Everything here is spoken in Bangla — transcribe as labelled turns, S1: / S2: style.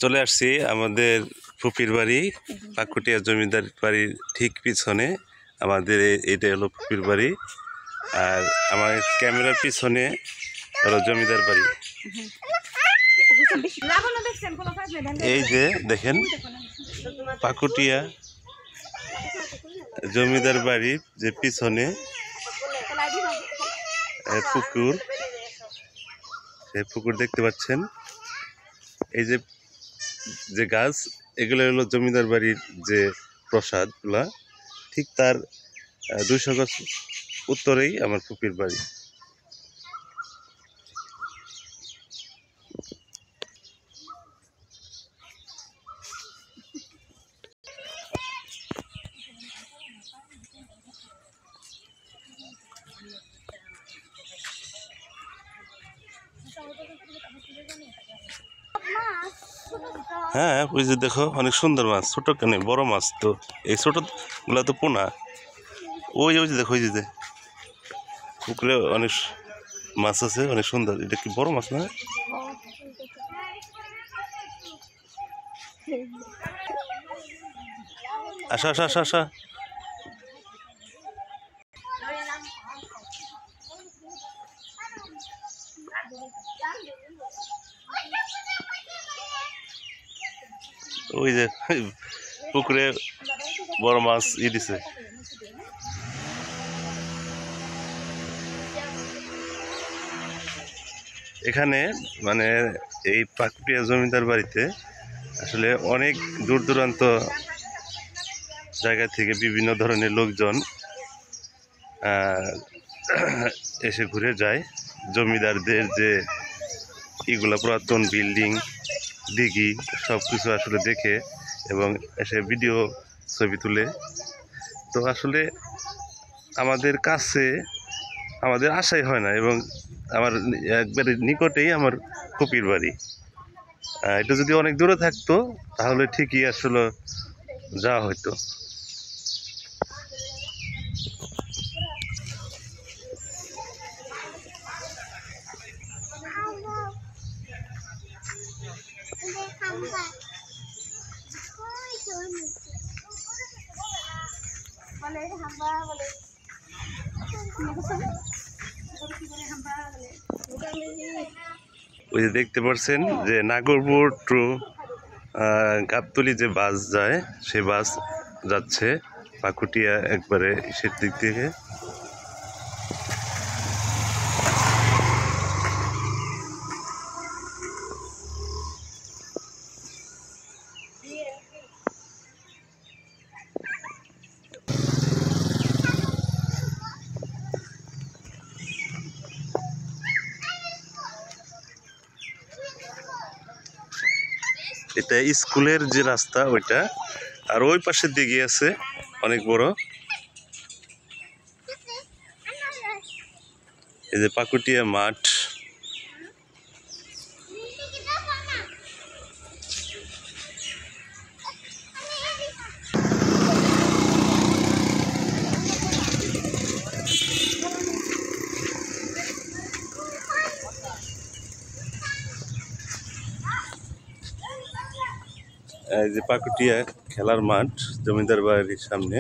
S1: চলে আসছি আমাদের ফুপির বাড়ি, পাকুটিয়া জমিদার বাড়ির ঠিক পিছনে আমাদের এটা হলো ফুপির বাড়ি, আর আমার ক্যামেরার পিছনে হলো জমিদার বাড়ি। এই যে দেখেন পাকুটিয়া জমিদার বাড়ির যে পিছনে পুকুর, সেই পুকুর দেখতে পাচ্ছেন। এই যে যে গাছ, এগুলো হলো জমিদার বাড়ির যে প্রসাদগুলা, ঠিক তার 200 গজ উত্তরেই আমার ফুপির বাড়ি। হ্যাঁ, ওই যে দেখো অনেক সুন্দর মাছ, ছোট কেন বড় মাছ তো, এই ছোট গুলা তো পোনা। ওই যে দেখো, ওই যে পুকুরে অনেক মাছ আছে, অনেক সুন্দর। এটা কি বড় মাছ না? আসা আসা আসা আসা। ওই যে পুকুরে বড় মাছ দিছে। এখানে মানে এই পাকুটিয়া জমিদার বাড়িতে আসলে অনেক দূর দূরান্ত জায়গা থেকে বিভিন্ন ধরনের লোকজন এসে ঘুরে যায়। জমিদারদের যে এগুলা পুরাতন বিল্ডিং, দিঘি, সব কিছু আসলে দেখে এবং এসে ভিডিও ছবি তুলে। তো আসলে আমাদের কাছে আমাদের আশাই হয় না, এবং আমার একবারে নিকটেই আমার ফুপির বাড়ি। এটা যদি অনেক দূরে থাকতো তাহলে ঠিকই আসলে যাওয়া হতো। ওই যে দেখতে পাচ্ছেন যে নাগরপুর টু গাবতলী যে বাস যায়, সেই বাস যাচ্ছে পাকুটিয়া একবারে সের দিক থেকে। এটা স্কুলের যে রাস্তা ওইটা, আর ওই পাশের দিকে আছে অনেক বড় এই যে পাকুটিয়া মাঠ। এই যে পাকুটিয়া খেলার মাঠ জমিদার বাড়ির সামনে।